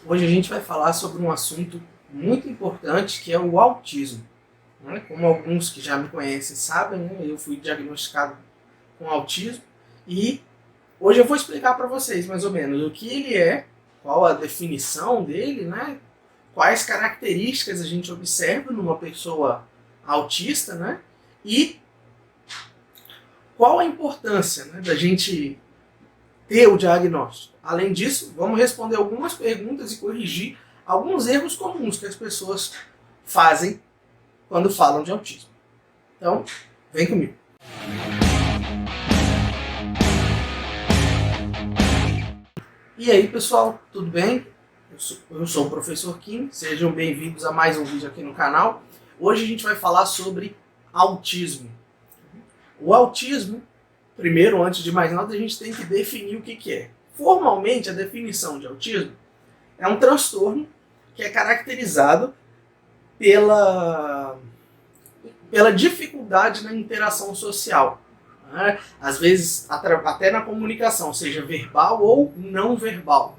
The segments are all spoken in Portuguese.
Hoje a gente vai falar sobre um assunto muito importante que é o autismo. Né? Como alguns que já me conhecem sabem, né? Eu fui diagnosticado com autismo e hoje eu vou explicar para vocês mais ou menos o que ele é, qual a definição dele, né? Quais características a gente observa numa pessoa autista, né? E qual a importância, né, da gente ter o diagnóstico. Além disso, vamos responder algumas perguntas e corrigir alguns erros comuns que as pessoas fazem quando falam de autismo. Então, vem comigo. E aí, pessoal, tudo bem? Eu sou o professor Kim, sejam bem-vindos a mais um vídeo aqui no canal. Hoje a gente vai falar sobre autismo. O autismo, primeiro, antes de mais nada, a gente tem que definir o que é. Formalmente, a definição de autismo é um transtorno que é caracterizado pela dificuldade na interação social. Né? Às vezes, até na comunicação, seja verbal ou não verbal.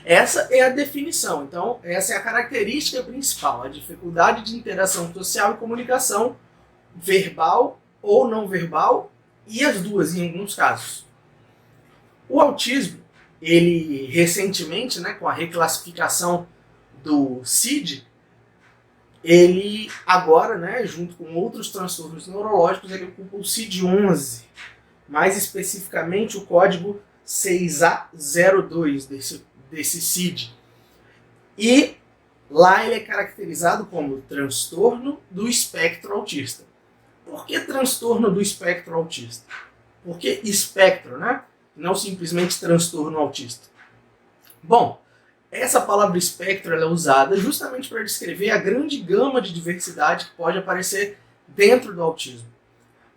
Essa é a definição. Então, essa é a característica principal, a dificuldade de interação social e comunicação verbal ou não verbal, e as duas em alguns casos. O autismo, ele recentemente, né, com a reclassificação do CID, ele agora, né, junto com outros transtornos neurológicos, ele ocupa o CID-11, mais especificamente o código 6A02 desse CID. E lá ele é caracterizado como transtorno do espectro autista. Por que transtorno do espectro autista? Por que espectro, né? Não simplesmente transtorno autista. Bom, essa palavra espectro ela é usada justamente para descrever a grande gama de diversidade que pode aparecer dentro do autismo.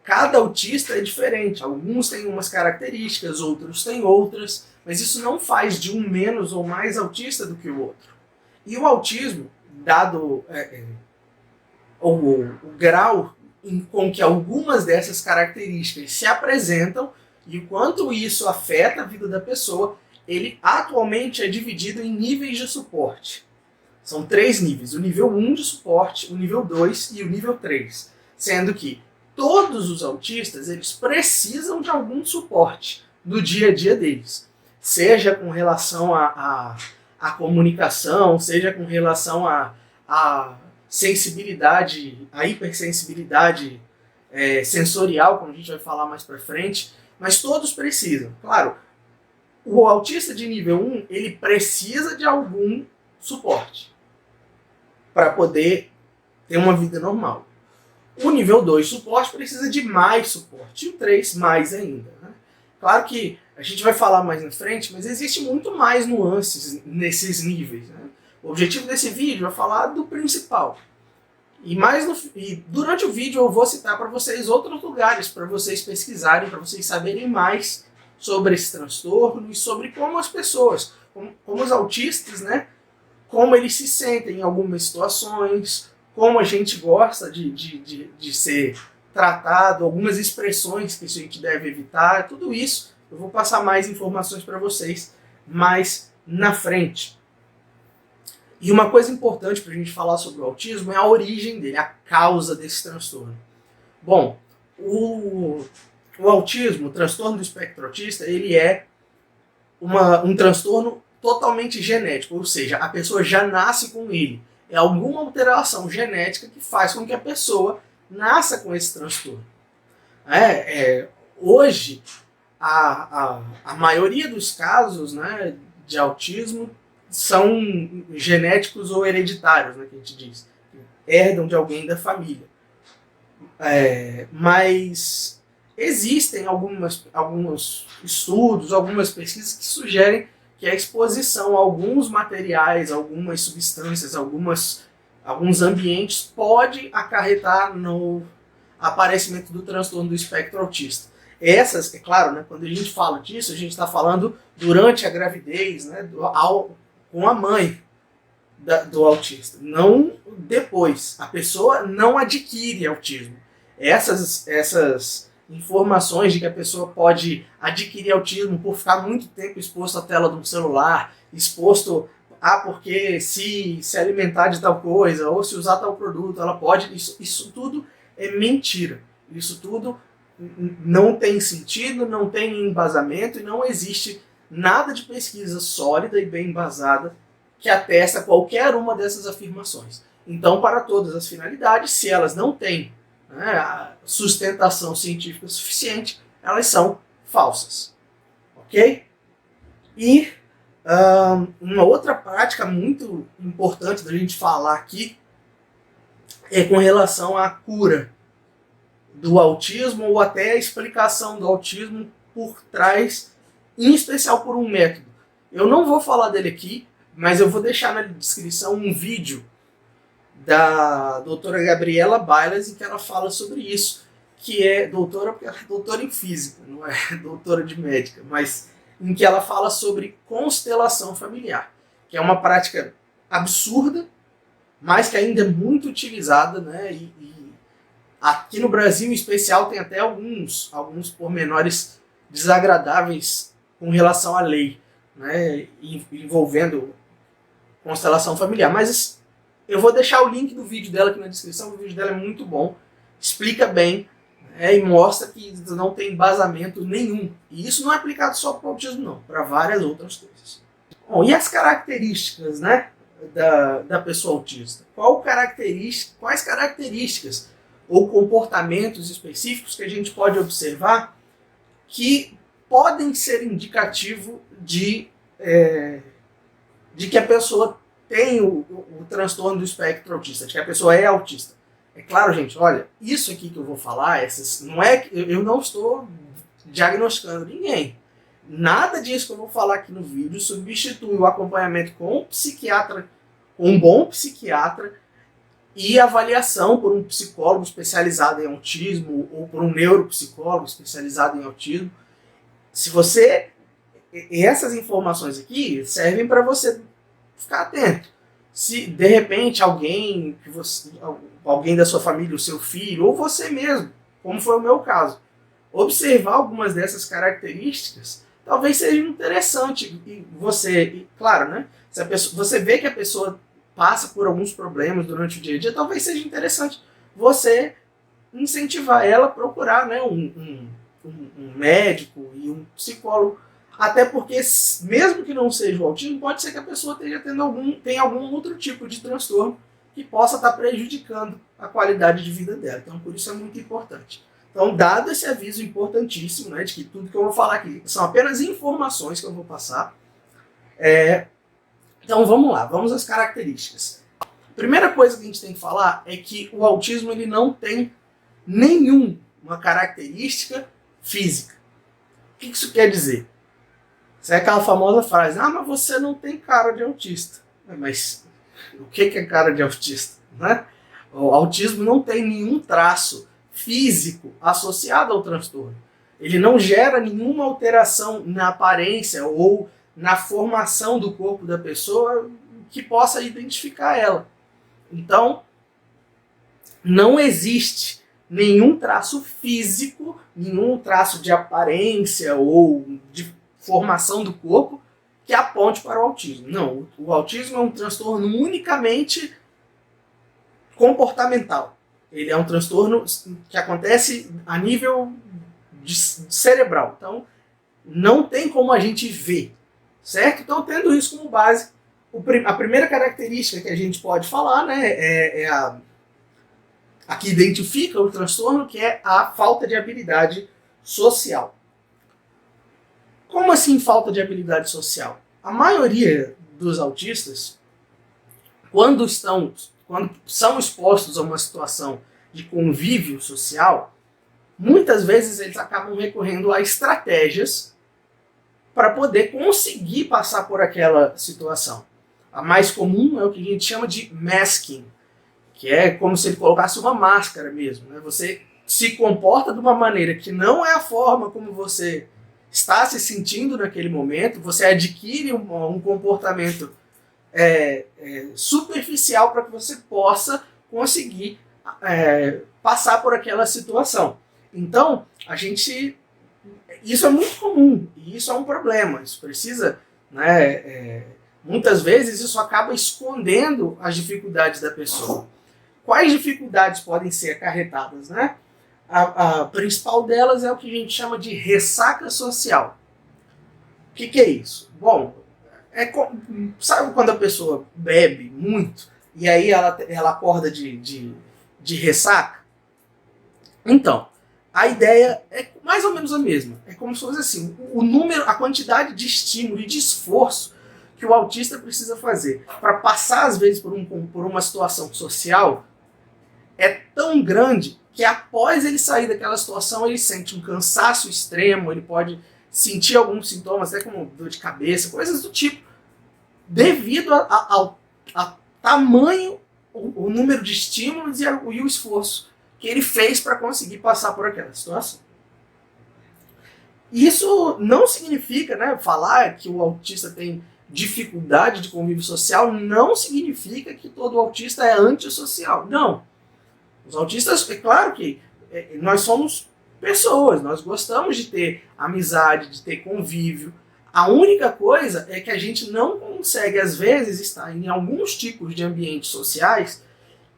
Cada autista é diferente. Alguns têm umas características, outros têm outras, mas isso não faz de um menos ou mais autista do que o outro. E o autismo, dado o grau com que algumas dessas características se apresentam e o quanto isso afeta a vida da pessoa, ele atualmente é dividido em níveis de suporte. São 3 níveis, o nível 1 de suporte, o nível 2 e o nível 3. Sendo que todos os autistas eles precisam de algum suporte no dia a dia deles. Seja com relação à comunicação, seja com relação à sensibilidade, a hipersensibilidade sensorial, como a gente vai falar mais para frente, mas todos precisam. Claro, o autista de nível 1, ele precisa de algum suporte para poder ter uma vida normal. O nível 2 suporte precisa de mais suporte, e o 3 mais ainda. Né? Claro que a gente vai falar mais na frente, mas existe muito mais nuances nesses níveis. Né? O objetivo desse vídeo é falar do principal. E durante o vídeo eu vou citar para vocês outros lugares para vocês pesquisarem, para vocês saberem mais sobre esse transtorno e sobre como as pessoas, como os autistas, né, como eles se sentem em algumas situações, como a gente gosta de ser tratado, algumas expressões que a gente deve evitar, tudo isso eu vou passar mais informações para vocês mais na frente. E uma coisa importante para a gente falar sobre o autismo é a origem dele, a causa desse transtorno. Bom, o autismo, o transtorno do espectro autista, ele é um transtorno totalmente genético, ou seja, a pessoa já nasce com ele. É alguma alteração genética que faz com que a pessoa nasça com esse transtorno. Hoje, a maioria dos casos, né, de autismo são genéticos ou hereditários, né, que a gente diz. Herdam de alguém da família. Mas existem alguns estudos, algumas pesquisas que sugerem que a exposição a alguns materiais, algumas substâncias, alguns ambientes pode acarretar no aparecimento do transtorno do espectro autista. Essas, é claro, né, quando a gente fala disso, a gente está falando durante a gravidez, né, com a mãe do autista, não depois. A pessoa não adquire autismo. Essas informações de que a pessoa pode adquirir autismo por ficar muito tempo exposto à tela de um celular, exposto porque se alimentar de tal coisa, ou se usar tal produto, ela pode. Isso tudo é mentira. Isso tudo não tem sentido, não tem embasamento e não existe nada de pesquisa sólida e bem embasada que atesta qualquer uma dessas afirmações. Então, para todas as finalidades, se elas não têm, né, a sustentação científica suficiente, elas são falsas. Ok? E uma outra prática muito importante da gente falar aqui é com relação à cura do autismo ou até a explicação do autismo por trás, em especial por um método. Eu não vou falar dele aqui, mas eu vou deixar na descrição um vídeo da doutora Gabriela Bailas em que ela fala sobre isso, que é doutora, porque ela é doutora em física, não é doutora de médica, mas em que ela fala sobre constelação familiar, que é uma prática absurda, mas que ainda é muito utilizada, né? E aqui no Brasil, em especial, tem até alguns pormenores desagradáveis com relação à lei, né? Envolvendo constelação familiar. Mas eu vou deixar o link do vídeo dela aqui na descrição, o vídeo dela é muito bom, explica bem, e mostra que não tem embasamento nenhum. E isso não é aplicado só para o autismo, não, para várias outras coisas. Bom, e as características, né, da pessoa autista? Quais características ou comportamentos específicos que a gente pode observar que podem ser indicativo de que a pessoa tem o transtorno do espectro autista, de que a pessoa é autista? É claro, gente, olha, isso aqui que eu vou falar, eu não estou diagnosticando ninguém. Nada disso que eu vou falar aqui no vídeo substitui o acompanhamento com um psiquiatra, um bom psiquiatra, e avaliação por um psicólogo especializado em autismo ou por um neuropsicólogo especializado em autismo. Essas informações aqui servem para você ficar atento. Se de repente alguém da sua família, o seu filho, ou você mesmo, como foi o meu caso, observar algumas dessas características, talvez seja interessante. E claro, né? Se você vê que a pessoa passa por alguns problemas durante o dia a dia, talvez seja interessante você incentivar ela a procurar, né, um médico e um psicólogo. Até porque, mesmo que não seja o autismo, pode ser que a pessoa tenha algum outro tipo de transtorno que possa estar prejudicando a qualidade de vida dela. Então, por isso é muito importante. Então, dado esse aviso importantíssimo, né, de que tudo que eu vou falar aqui são apenas informações que eu vou passar, então vamos lá, vamos às características. A primeira coisa que a gente tem que falar é que o autismo ele não tem nenhuma característica física. O que isso quer dizer? Isso é aquela famosa frase, mas você não tem cara de autista. Mas o que é cara de autista? Né? O autismo não tem nenhum traço físico associado ao transtorno. Ele não gera nenhuma alteração na aparência ou na formação do corpo da pessoa que possa identificar ela. Então, não existe nenhum traço físico, nenhum traço de aparência ou de formação do corpo que aponte para o autismo. Não, o autismo é um transtorno unicamente comportamental. Ele é um transtorno que acontece a nível cerebral. Então, não tem como a gente ver, certo? Então, tendo isso como base, a primeira característica que a gente pode falar, né, é a que identifica o transtorno, que é a falta de habilidade social. Como assim falta de habilidade social? A maioria dos autistas, quando são expostos a uma situação de convívio social, muitas vezes eles acabam recorrendo a estratégias para poder conseguir passar por aquela situação. A mais comum é o que a gente chama de masking, que é como se ele colocasse uma máscara mesmo, né? Você se comporta de uma maneira que não é a forma como você está se sentindo naquele momento, você adquire um comportamento superficial para que você possa conseguir passar por aquela situação. Então, isso é muito comum, e isso é um problema, isso precisa, né, Muitas vezes isso acaba escondendo as dificuldades da pessoa. Quais dificuldades podem ser acarretadas, né? A principal delas é o que a gente chama de ressaca social. O que é isso? Bom, sabe quando a pessoa bebe muito e aí ela acorda de ressaca? Então, a ideia é mais ou menos a mesma. É como se fosse assim, o número, a quantidade de estímulo e de esforço que o autista precisa fazer para passar, às vezes, por uma situação social é tão grande que após ele sair daquela situação, ele sente um cansaço extremo, ele pode sentir alguns sintomas, até como dor de cabeça, coisas do tipo, devido ao tamanho, o número de estímulos e o esforço que ele fez para conseguir passar por aquela situação. Isso não significa, né, falar que o autista tem dificuldade de convívio social, não significa que todo autista é antissocial. Não. Os autistas, é claro que nós somos pessoas, nós gostamos de ter amizade, de ter convívio. A única coisa é que a gente não consegue, às vezes, estar em alguns tipos de ambientes sociais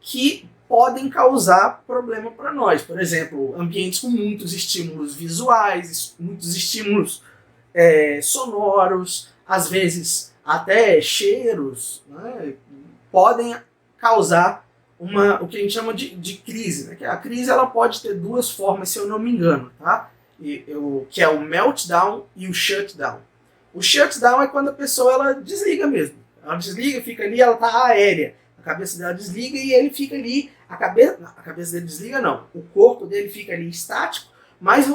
que podem causar problema para nós. Por exemplo, ambientes com muitos estímulos visuais, muitos estímulos sonoros, às vezes até cheiros, né, podem causar o que a gente chama de crise. Né? A crise ela pode ter duas formas, se eu não me engano, tá? Que é o meltdown e o shutdown. O shutdown é quando a pessoa ela desliga mesmo. Ela desliga, fica ali, ela está aérea. A cabeça dela desliga e ele fica ali. A cabeça dele desliga, não. O corpo dele fica ali estático, mas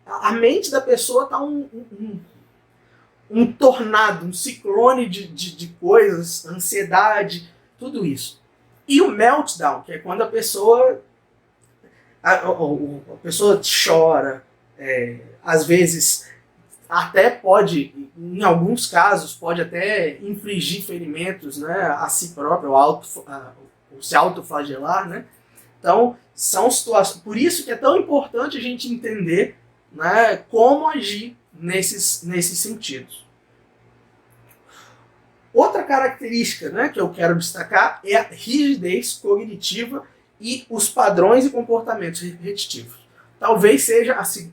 a mente da pessoa está um tornado, um ciclone de coisas, ansiedade, tudo isso. E o meltdown, que é quando a pessoa chora, às vezes até pode, em alguns casos, pode até infligir ferimentos, né, a si próprio, se autoflagelar, né? Então, são situações. Por isso que é tão importante a gente entender, né, como agir nesses sentidos. Outra característica, né, que eu quero destacar é a rigidez cognitiva e os padrões e comportamentos repetitivos. Talvez seja assim,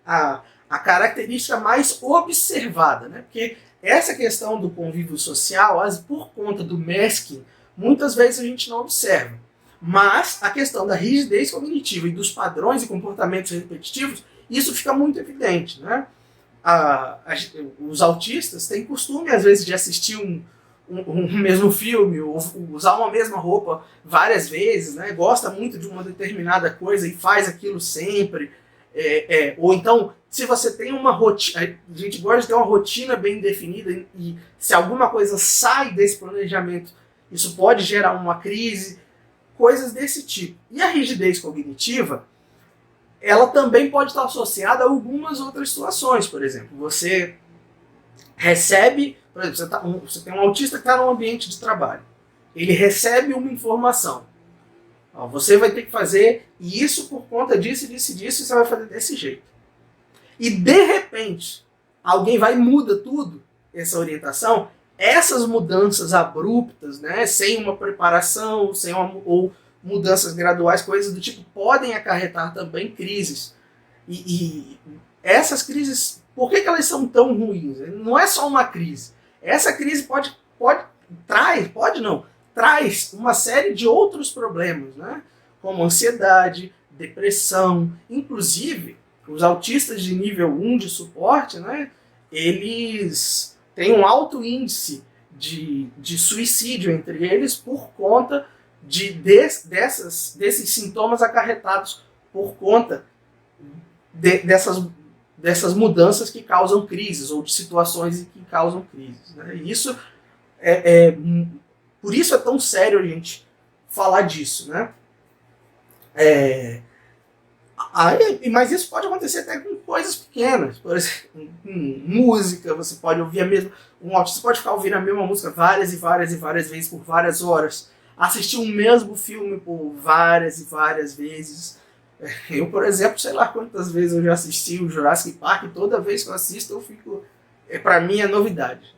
a característica mais observada, né? Porque essa questão do convívio social, por conta do masking, muitas vezes a gente não observa. Mas a questão da rigidez cognitiva e dos padrões e comportamentos repetitivos, isso fica muito evidente, né? Os autistas têm costume, às vezes, de assistir um mesmo filme, ou usar uma mesma roupa várias vezes, né? Gosta muito de uma determinada coisa e faz aquilo sempre. Ou então, se você tem uma rotina, a gente gosta de ter uma rotina bem definida e se alguma coisa sai desse planejamento, isso pode gerar uma crise, coisas desse tipo. E a rigidez cognitiva, ela também pode estar associada a algumas outras situações. Por exemplo, você recebe, por exemplo, você tem um autista que está num ambiente de trabalho. Ele recebe uma informação. Você vai ter que fazer isso por conta disso, disso e disso, e você vai fazer desse jeito. E de repente, alguém vai e muda tudo, essa orientação, essas mudanças abruptas, né, sem uma preparação, ou mudanças graduais, coisas do tipo, podem acarretar também crises. E essas crises, por que elas são tão ruins? Não é só uma crise. Essa crise traz uma série de outros problemas, né? Como ansiedade, depressão, inclusive os autistas de nível 1 de suporte, né? Eles têm um alto índice de suicídio entre eles por conta desses sintomas acarretados por conta dessas mudanças que causam crises ou de situações que causam crises, né? E isso por isso é tão sério a gente falar disso, né? Mas isso pode acontecer até com coisas pequenas. Por exemplo, com música, você pode ouvir um autista pode ficar ouvindo a mesma música várias e várias e várias vezes por várias horas. Assistir um mesmo filme por várias e várias vezes. Eu, por exemplo, sei lá quantas vezes eu já assisti o Jurassic Park, e toda vez que eu assisto eu fico para mim é novidade.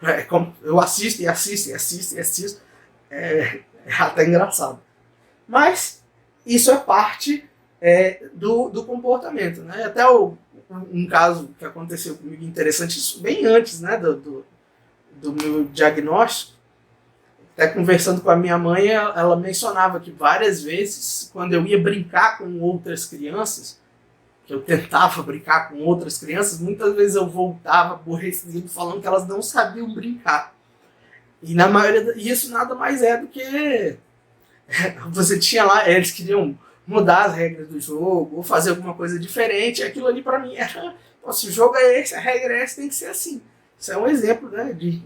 É como eu assisto e assisto e assisto e assisto. É até engraçado. Mas isso é parte do comportamento. Né? Até um caso que aconteceu comigo interessante, isso bem antes, né, do meu diagnóstico. Até conversando com a minha mãe, ela mencionava que várias vezes, quando eu ia brincar com outras crianças, que eu tentava brincar com outras crianças, muitas vezes eu voltava aborrecido falando que elas não sabiam brincar. E na maioria, isso nada mais é do que você tinha lá, eles queriam mudar as regras do jogo, ou fazer alguma coisa diferente, aquilo ali para mim era, se o jogo é esse, a regra é essa, tem que ser assim. Isso é um exemplo, né, de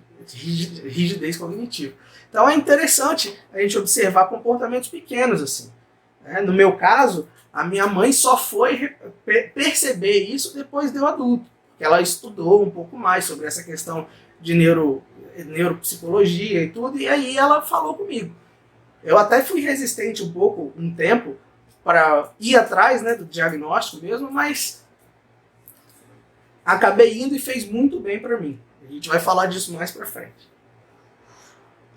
rigidez cognitiva. Então é interessante a gente observar comportamentos pequenos assim. No meu caso, a minha mãe só foi perceber isso depois de eu adulto. Ela estudou um pouco mais sobre essa questão de neuropsicologia e tudo, e aí ela falou comigo. Eu até fui resistente um tempo, para ir atrás, né, do diagnóstico mesmo, mas acabei indo e fez muito bem para mim. A gente vai falar disso mais para frente.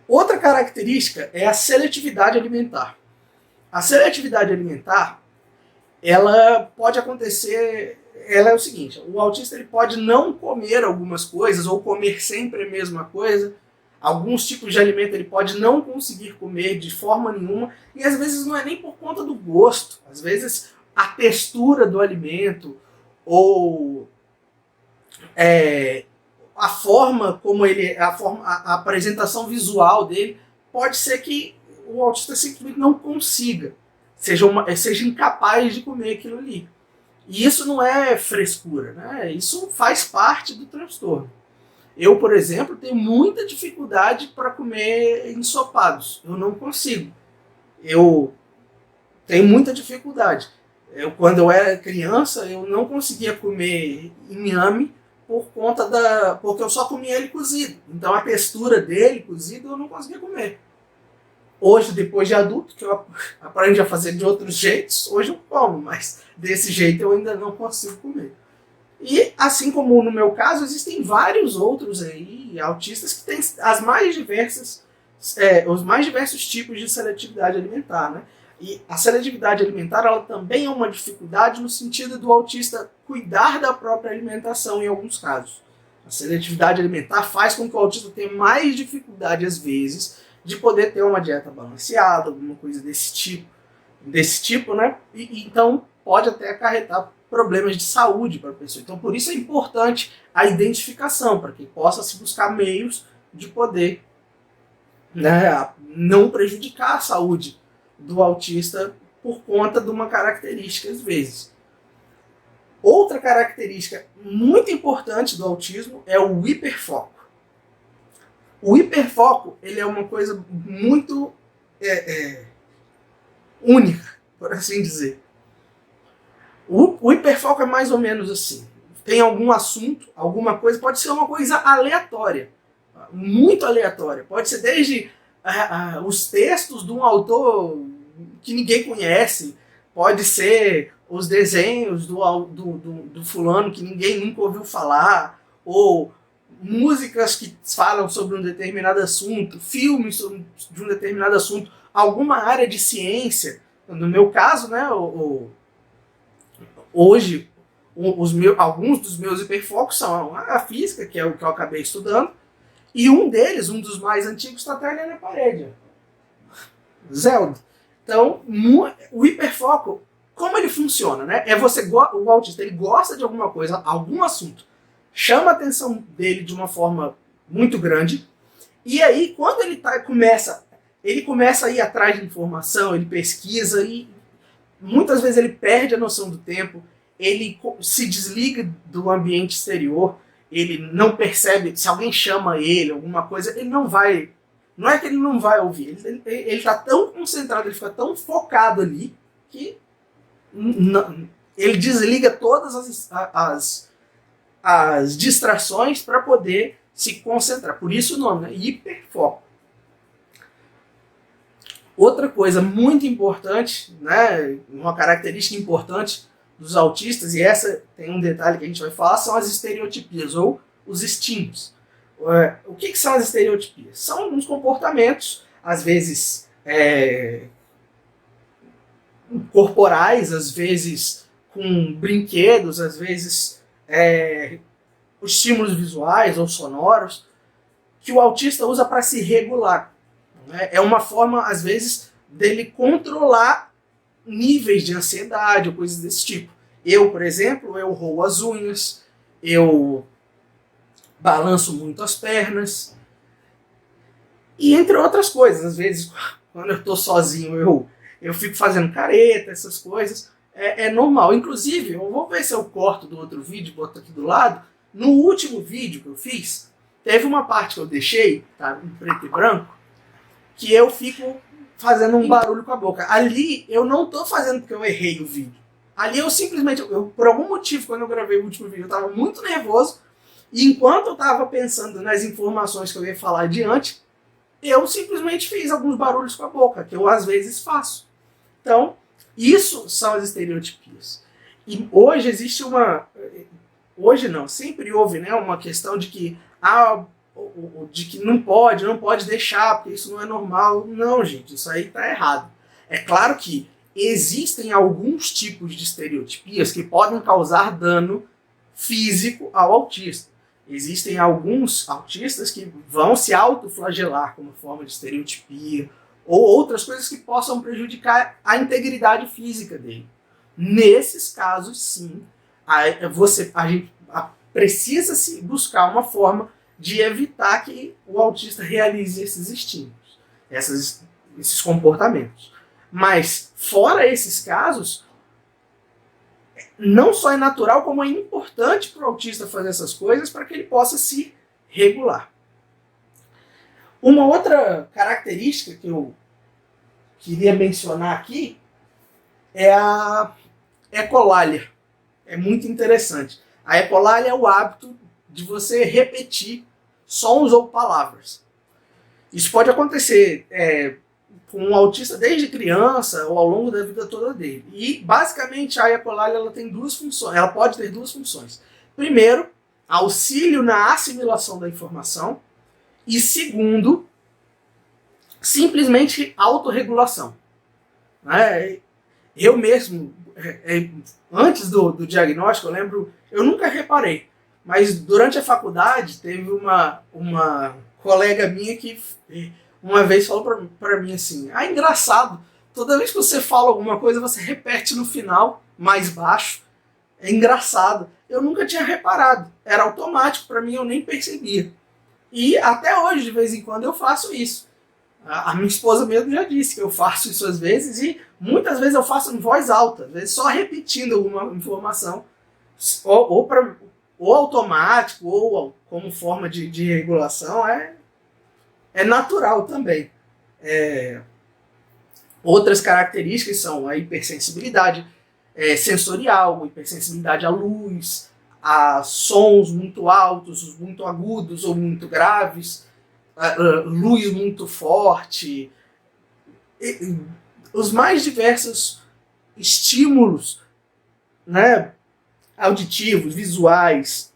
Outra característica é a seletividade alimentar. A seletividade alimentar, ela pode acontecer, ela é o seguinte, o autista ele pode não comer algumas coisas ou comer sempre a mesma coisa, alguns tipos de alimento ele pode não conseguir comer de forma nenhuma, e às vezes não é nem por conta do gosto, às vezes a textura do alimento ou a forma como ele, a apresentação visual dele, pode ser que o autista simplesmente não consiga, seja incapaz de comer aquilo ali. E isso não é frescura, né? Isso faz parte do transtorno. Eu, por exemplo, tenho muita dificuldade para comer ensopados. Eu não consigo. Eu tenho muita dificuldade. Quando eu era criança, eu não conseguia comer inhame porque eu só comia ele cozido. Então a textura dele cozido eu não conseguia comer. Hoje, depois de adulto, que eu aprendi a fazer de outros jeitos, hoje eu como, mas desse jeito eu ainda não consigo comer. E assim como no meu caso, existem vários outros aí, autistas que têm os mais diversos tipos de seletividade alimentar, né? E a seletividade alimentar, ela também é uma dificuldade no sentido do autista cuidar da própria alimentação em alguns casos. A seletividade alimentar faz com que o autista tenha mais dificuldade, às vezes, de poder ter uma dieta balanceada, alguma coisa desse tipo, né? E então pode até acarretar problemas de saúde para a pessoa. Então, por isso é importante a identificação, para que possa se buscar meios de poder, né, não prejudicar a saúde do autista por conta de uma característica, às vezes. Outra característica muito importante do autismo é o hiperfoco. O hiperfoco ele é uma coisa muito única, por assim dizer. O hiperfoco é mais ou menos assim. Tem algum assunto, alguma coisa, pode ser uma coisa aleatória, muito aleatória. Pode ser desde os textos de um autor que ninguém conhece, pode ser os desenhos do fulano que ninguém nunca ouviu falar, ou músicas que falam sobre um determinado assunto, filmes de um determinado assunto, alguma área de ciência. No meu caso, né, hoje, alguns dos meus hiperfocos são a física, que é o que eu acabei estudando, e um deles, um dos mais antigos, está até ali na parede. Zelda. Então, o hiperfoco, como ele funciona, né? O autista ele gosta de alguma coisa, algum assunto, chama a atenção dele de uma forma muito grande, e aí, quando ele começa a ir atrás de informação, ele pesquisa, e muitas vezes ele perde a noção do tempo, ele se desliga do ambiente exterior, ele não percebe, se alguém chama ele, alguma coisa, ele não vai, não é que ele não vai ouvir, ele está tão concentrado, ele fica tão focado ali, que ele desliga todas as distrações para poder se concentrar. Por isso o nome, né? Hiperfoco. Outra coisa muito importante, né, uma característica importante dos autistas, e essa tem um detalhe que a gente vai falar, são as estereotipias, ou os estímulos. O que são as estereotipias? São alguns comportamentos, às vezes corporais, às vezes com brinquedos, às vezes estímulos visuais ou sonoros, que o autista usa para se regular. É uma forma, às vezes, dele controlar níveis de ansiedade ou coisas desse tipo. Eu, por exemplo, eu roo as unhas, eu balanço muito as pernas, e entre outras coisas. Às vezes, quando eu estou sozinho, eu fico fazendo careta, essas coisas. É normal. Inclusive, eu vou ver se eu corto do outro vídeo, boto aqui do lado. No último vídeo que eu fiz, teve uma parte que eu deixei, tá, em preto e branco, que eu fico fazendo um barulho com a boca. Ali, eu não estou fazendo porque eu errei o vídeo. Ali eu simplesmente, por algum motivo, quando eu gravei o último vídeo, eu estava muito nervoso. E enquanto eu estava pensando nas informações que eu ia falar adiante, eu simplesmente fiz alguns barulhos com a boca, que eu às vezes faço. Então, isso são as estereotipias. E hoje existe hoje não, sempre houve, né, uma questão de que, de que não pode deixar, porque isso não é normal. Não, gente, isso aí está errado. É claro que existem alguns tipos de estereotipias que podem causar dano físico ao autista. Existem alguns autistas que vão se autoflagelar como forma de estereotipia, ou outras coisas que possam prejudicar a integridade física dele. Nesses casos, sim, a gente precisa se buscar uma forma de evitar que o autista realize esses estímulos, esses comportamentos. Mas, fora esses casos, não só é natural, como é importante para o autista fazer essas coisas para que ele possa se regular. Uma outra característica que eu queria mencionar aqui é a ecolalia. É muito interessante. A ecolalia é o hábito de você repetir sons ou palavras. Isso pode acontecer com um autista desde criança ou ao longo da vida toda dele. E, basicamente, a ecolalia ela tem duas funções. Ela pode ter duas funções. Primeiro, auxílio na assimilação da informação. E, segundo, simplesmente autorregulação. Eu mesmo, antes do diagnóstico, eu lembro, eu nunca reparei, mas durante a faculdade teve uma colega minha que uma vez falou pra mim assim: engraçado, toda vez que você fala alguma coisa, você repete no final, mais baixo. É engraçado. Eu nunca tinha reparado. Era automático pra mim, eu nem percebia. E até hoje, de vez em quando, eu faço isso. A minha esposa mesmo já disse que eu faço isso às vezes, e muitas vezes eu faço em voz alta, às vezes só repetindo alguma informação, ou automático, ou como forma de regulação, é natural também. Outras características são a hipersensibilidade sensorial, hipersensibilidade à luz, a sons muito altos, muito agudos ou muito graves, luz muito forte, os mais diversos estímulos, né, auditivos, visuais,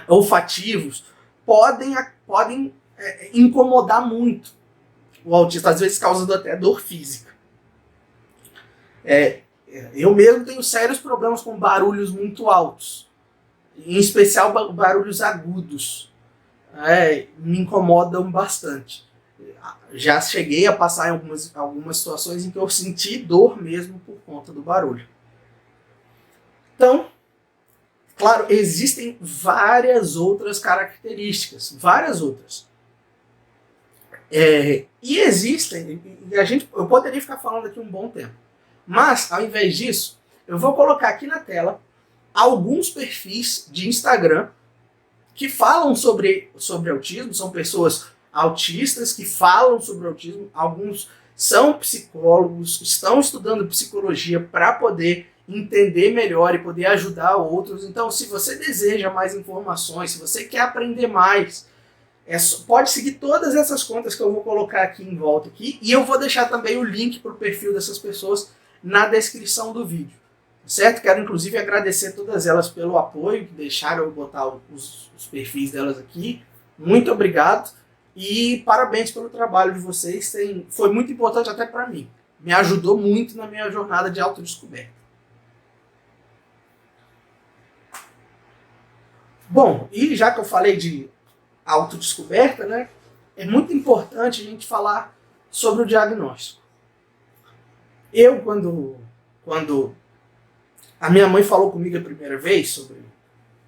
olfativos, podem incomodar muito o autista, às vezes causando até dor física. Eu mesmo tenho sérios problemas com barulhos muito altos, em especial barulhos agudos. Me incomodam bastante. Já cheguei a passar em algumas situações em que eu senti dor mesmo por conta do barulho. Então, claro, existem várias outras características, várias outras. E existem, eu poderia ficar falando aqui um bom tempo, mas ao invés disso, eu vou colocar aqui na tela alguns perfis de Instagram que falam sobre autismo. São pessoas autistas que falam sobre autismo. Alguns são psicólogos, estão estudando psicologia para poder entender melhor e poder ajudar outros. Então, se você deseja mais informações, se você quer aprender mais, pode seguir todas essas contas que eu vou colocar aqui em volta aqui, e eu vou deixar também o link para o perfil dessas pessoas na descrição do vídeo. certo? Quero inclusive agradecer todas elas pelo apoio, que deixaram eu botar os perfis delas aqui. Muito obrigado e parabéns pelo trabalho de vocês. Foi muito importante até para mim. Me ajudou muito na minha jornada de autodescoberta. Bom, e já que eu falei de autodescoberta, né, é muito importante a gente falar sobre o diagnóstico. Eu, quando a minha mãe falou comigo a primeira vez sobre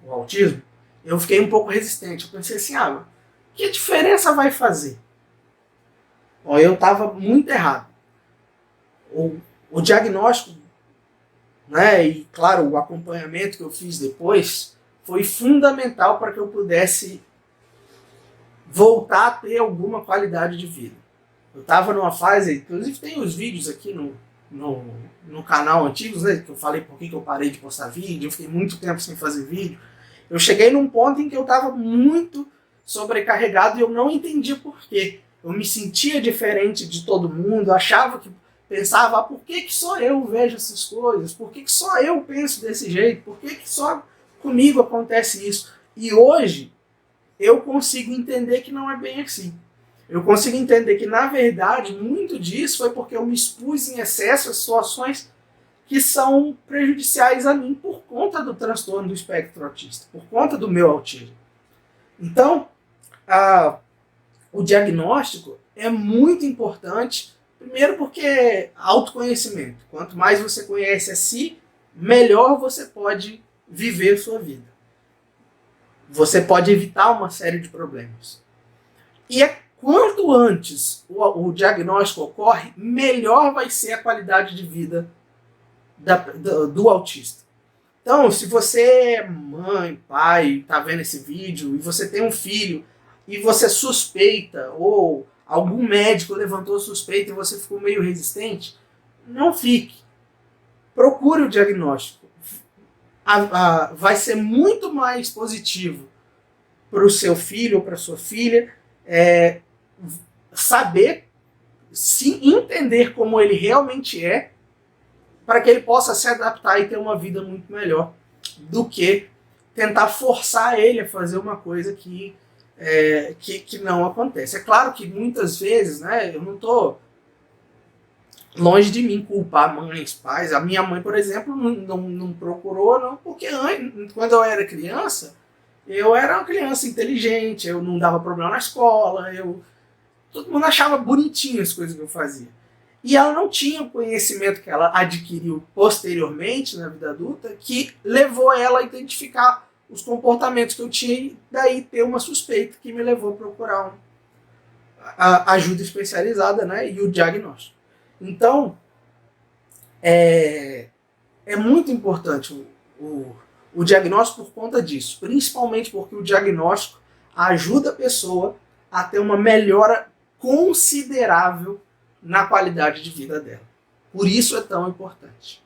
o autismo, eu fiquei um pouco resistente. Eu pensei assim, que diferença vai fazer? Bom, eu estava muito errado. O diagnóstico, né, e claro, o acompanhamento que eu fiz depois foi fundamental para que eu pudesse voltar a ter alguma qualidade de vida. Eu estava numa fase, inclusive tem os vídeos aqui no canal antigos, né, que eu falei por que eu parei de postar vídeo, eu fiquei muito tempo sem fazer vídeo. Eu cheguei num ponto em que eu estava muito sobrecarregado e eu não entendia por quê. Eu me sentia diferente de todo mundo, pensava, por que só eu vejo essas coisas? Por que só eu penso desse jeito? Por que só comigo acontece isso? E hoje eu consigo entender que não é bem assim. Eu consigo entender que, na verdade, muito disso foi porque eu me expus em excesso a situações que são prejudiciais a mim por conta do transtorno do espectro autista, por conta do meu autismo. Então, o diagnóstico é muito importante, primeiro porque autoconhecimento. Quanto mais você conhece a si, melhor você pode viver sua vida. Você pode evitar uma série de problemas. E quanto antes o diagnóstico ocorre, melhor vai ser a qualidade de vida do autista. Então, se você é mãe, pai, está vendo esse vídeo, e você tem um filho, e você suspeita, ou algum médico levantou suspeita e você ficou meio resistente, não fique. Procure o diagnóstico. Vai ser muito mais positivo para o seu filho ou para sua filha saber, se entender como ele realmente é, para que ele possa se adaptar e ter uma vida muito melhor do que tentar forçar ele a fazer uma coisa que não acontece. É claro que muitas vezes, né, eu não estou longe de mim culpar mães, pais. A minha mãe, por exemplo, não procurou, não, porque quando eu era criança, eu era uma criança inteligente, eu não dava problema na escola, todo mundo achava bonitinho as coisas que eu fazia. E ela não tinha o conhecimento que ela adquiriu posteriormente na vida adulta, que levou ela a identificar os comportamentos que eu tinha e daí ter uma suspeita que me levou a procurar a ajuda especializada, né, e o diagnóstico. Então, é muito importante o diagnóstico por conta disso, principalmente porque o diagnóstico ajuda a pessoa a ter uma melhora considerável na qualidade de vida dela. Por isso é tão importante.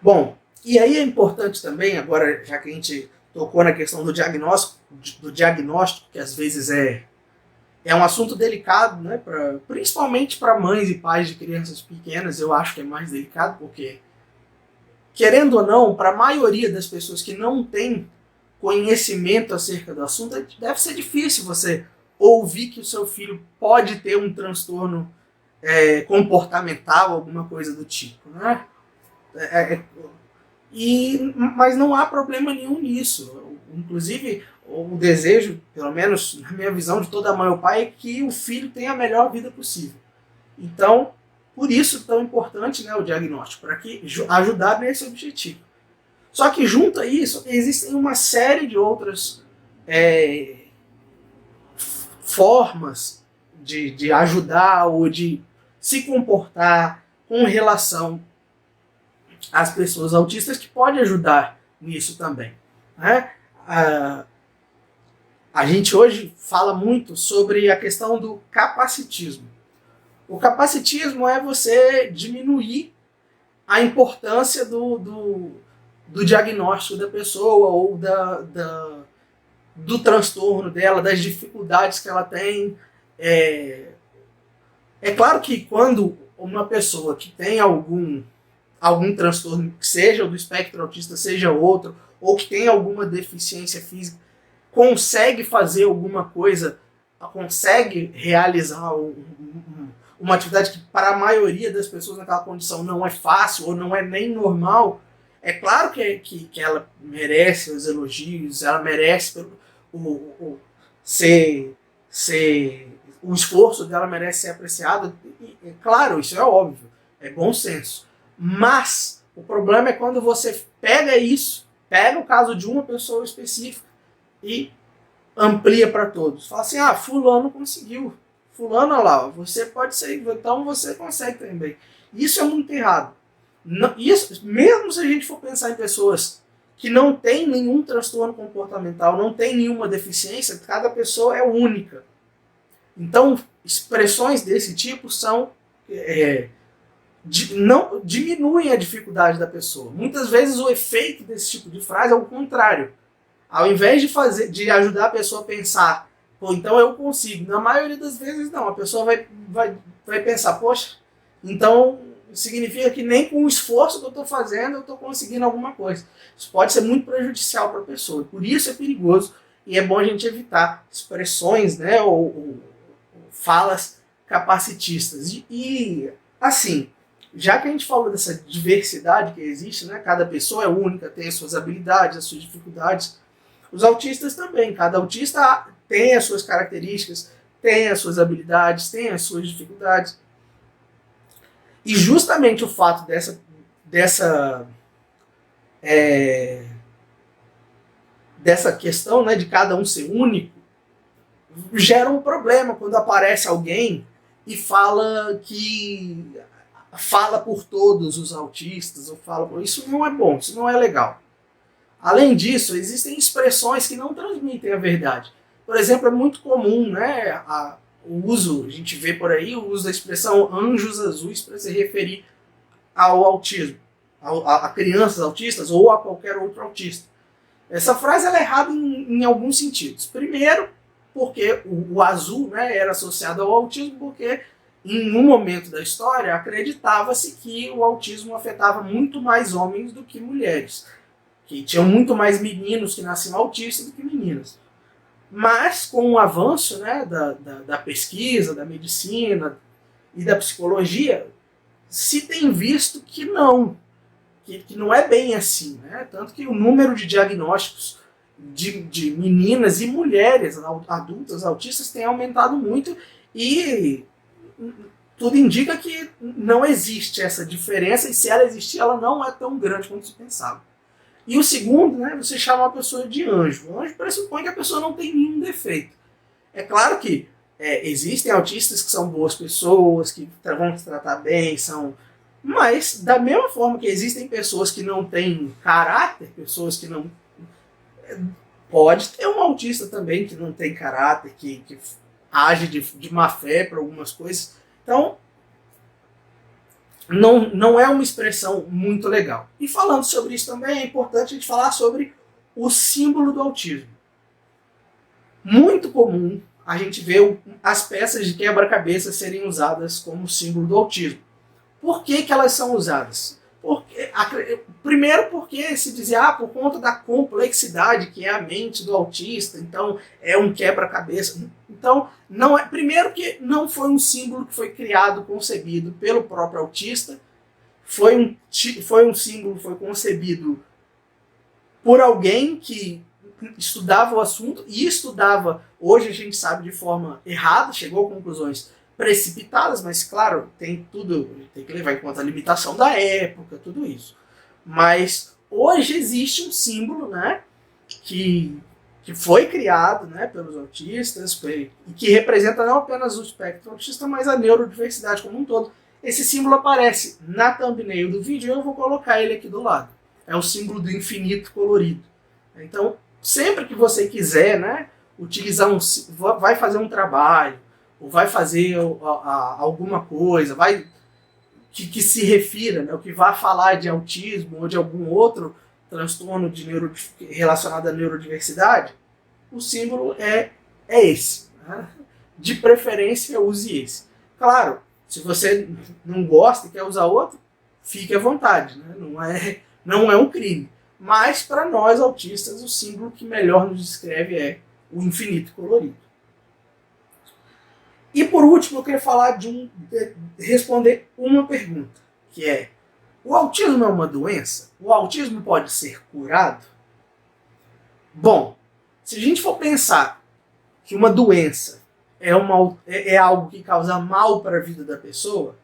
Bom, e aí é importante também, agora já que a gente tocou na questão do diagnóstico, que às vezes é um assunto delicado, né, principalmente para mães e pais de crianças pequenas, eu acho que é mais delicado, porque, querendo ou não, para a maioria das pessoas que não têm conhecimento acerca do assunto, deve ser difícil você ouvir que o seu filho pode ter um transtorno comportamental, alguma coisa do tipo, né? Mas não há problema nenhum nisso. Inclusive, o desejo, pelo menos na minha visão de toda mãe ou pai, é que o filho tenha a melhor vida possível. Então, por isso é tão importante, né, o diagnóstico, para ajudar nesse objetivo. Só que junto a isso, existem uma série de outras formas de ajudar ou de se comportar com relação às pessoas autistas que pode ajudar nisso também, né? A gente hoje fala muito sobre a questão do capacitismo. O capacitismo é você diminuir a importância do diagnóstico da pessoa ou do transtorno dela, das dificuldades que ela tem. É claro que quando uma pessoa que tem algum transtorno, que seja do espectro autista, seja outro, ou que tem alguma deficiência física, consegue fazer alguma coisa, consegue realizar uma atividade que para a maioria das pessoas naquela condição não é fácil ou não é nem normal, é claro que ela merece os elogios, ela merece o esforço dela merece ser apreciado. E, claro, isso é óbvio, é bom senso. Mas o problema é quando você pega isso, pega o caso de uma pessoa específica e amplia para todos. Fala assim, fulano conseguiu. Fulano, lá, você pode ser, então você consegue também. Isso é muito errado. Isso, mesmo se a gente for pensar em pessoas que não têm nenhum transtorno comportamental, não tem nenhuma deficiência, cada pessoa é única. Então, expressões desse tipo não diminuem a dificuldade da pessoa. Muitas vezes o efeito desse tipo de frase é o contrário. Ao invés de ajudar a pessoa a pensar, pô, então eu consigo. Na maioria das vezes não. A pessoa vai pensar, poxa, então significa que nem com o esforço que eu estou fazendo eu estou conseguindo alguma coisa. Isso pode ser muito prejudicial para a pessoa. Por isso é perigoso e é bom a gente evitar expressões, né, ou falas capacitistas. E assim, já que a gente falou dessa diversidade que existe, né, cada pessoa é única, tem as suas habilidades, as suas dificuldades. Os autistas também. Cada autista tem as suas características, tem as suas habilidades, tem as suas dificuldades. E justamente o fato dessa questão, né, de cada um ser único gera um problema quando aparece alguém e fala por todos os autistas, isso não é bom, isso não é legal. Além disso, existem expressões que não transmitem a verdade. Por exemplo, é muito comum, né, a gente vê por aí o uso da expressão anjos azuis para se referir ao autismo, a crianças autistas ou a qualquer outro autista. Essa frase ela é errada em alguns sentidos. Primeiro, porque o azul, né, era associado ao autismo, porque em um momento da história acreditava-se que o autismo afetava muito mais homens do que mulheres, que tinham muito mais meninos que nasciam autistas do que meninas. Mas com o avanço, né, da pesquisa, da medicina e da psicologia, se tem visto que não é bem assim, né? Tanto que o número de diagnósticos de meninas e mulheres adultas autistas tem aumentado muito e tudo indica que não existe essa diferença e se ela existir, ela não é tão grande quanto se pensava. E o segundo, né, você chama uma pessoa de anjo. O anjo pressupõe que a pessoa não tem nenhum defeito. É claro que existem autistas que são boas pessoas, que vão se tratar bem, mas da mesma forma que existem pessoas que não têm caráter, pessoas que não... Pode ter um autista também que não tem caráter, que age de má fé para algumas coisas. Então, não é uma expressão muito legal. E falando sobre isso também, é importante a gente falar sobre o símbolo do autismo. Muito comum a gente ver as peças de quebra-cabeça serem usadas como símbolo do autismo. Por que elas são usadas? Primeiro porque se dizia, por conta da complexidade que é a mente do autista, então é um quebra-cabeça. Então, primeiro que não foi um símbolo que foi criado, concebido pelo próprio autista, foi um símbolo que foi concebido por alguém que estudava o assunto e estudava, hoje a gente sabe, de forma errada, chegou a conclusões precipitadas, mas claro, tem que levar em conta a limitação da época, tudo isso. Mas hoje existe um símbolo, né, que foi criado, né, pelos autistas e que representa não apenas o espectro autista, mas a neurodiversidade como um todo. Esse símbolo aparece na thumbnail do vídeo e eu vou colocar ele aqui do lado. É o símbolo do infinito colorido. Então, sempre que você quiser, né, utilizar vai fazer um trabalho, ou vai fazer alguma coisa, que se refira, né, o que vai falar de autismo ou de algum outro transtorno relacionado à neurodiversidade, o símbolo é esse. Né? De preferência, use esse. Claro, Se você não gosta e quer usar outro, fique à vontade, né? Não é um crime. Mas, para nós autistas, o símbolo que melhor nos descreve é o infinito colorido. E por último, eu queria falar responder uma pergunta, que é: o autismo é uma doença? O autismo pode ser curado? Bom, se a gente for pensar que uma doença é algo que causa mal para a vida da pessoa,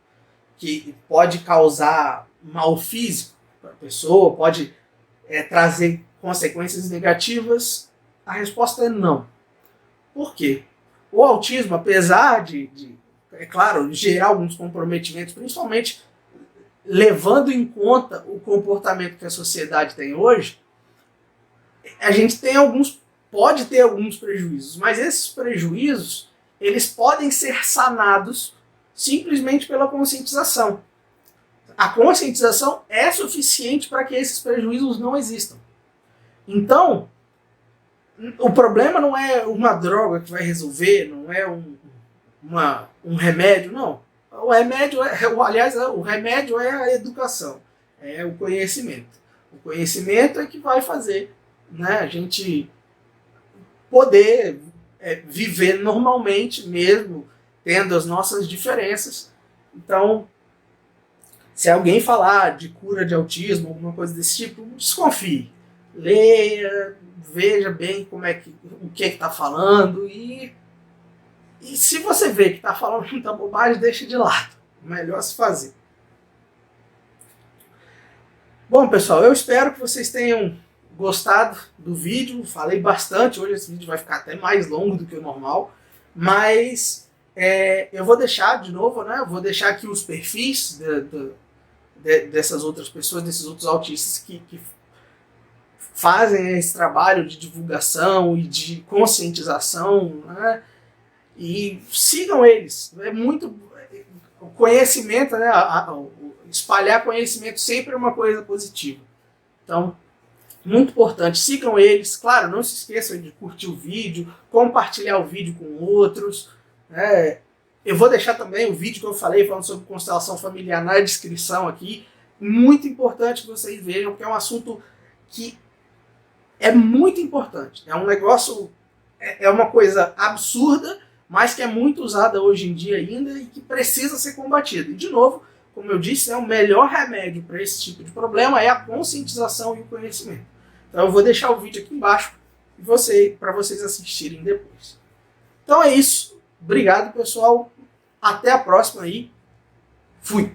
que pode causar mal físico para a pessoa, pode trazer consequências negativas, a resposta é não. Por quê? O autismo, apesar é claro, gerar alguns comprometimentos, principalmente levando em conta o comportamento que a sociedade tem hoje, a gente pode ter alguns prejuízos, mas esses prejuízos eles podem ser sanados simplesmente pela conscientização. A conscientização é suficiente para que esses prejuízos não existam. Então, o problema não é uma droga que vai resolver, não é um remédio, não. O remédio o remédio é a educação, é o conhecimento. O conhecimento é que vai fazer, né, a gente poder viver normalmente, mesmo tendo as nossas diferenças. Então, se alguém falar de cura de autismo, alguma coisa desse tipo, desconfie. Leia, veja bem o que está falando e se você vê que está falando muita bobagem, deixa de lado. Melhor se fazer. Bom, pessoal, eu espero que vocês tenham gostado do vídeo. Falei bastante, hoje esse vídeo vai ficar até mais longo do que o normal, mas eu vou deixar de novo, né? Eu vou deixar aqui os perfis dessas outras pessoas, desses outros autistas que fazem esse trabalho de divulgação e de conscientização, né? E sigam eles. É muito o conhecimento, né? Espalhar conhecimento sempre é uma coisa positiva. Então, muito importante, sigam eles. Claro, não se esqueçam de curtir o vídeo, compartilhar o vídeo com outros. Eu vou deixar também o vídeo que eu falei falando sobre constelação familiar na descrição aqui. Muito importante que vocês vejam, porque é um assunto que é muito importante. É um negócio, é uma coisa absurda, mas que é muito usada hoje em dia ainda e que precisa ser combatida. E, de novo, como eu disse, o melhor remédio para esse tipo de problema é a conscientização e o conhecimento. Então eu vou deixar o vídeo aqui embaixo para vocês assistirem depois. Então é isso. Obrigado, pessoal. Até a próxima aí. Fui!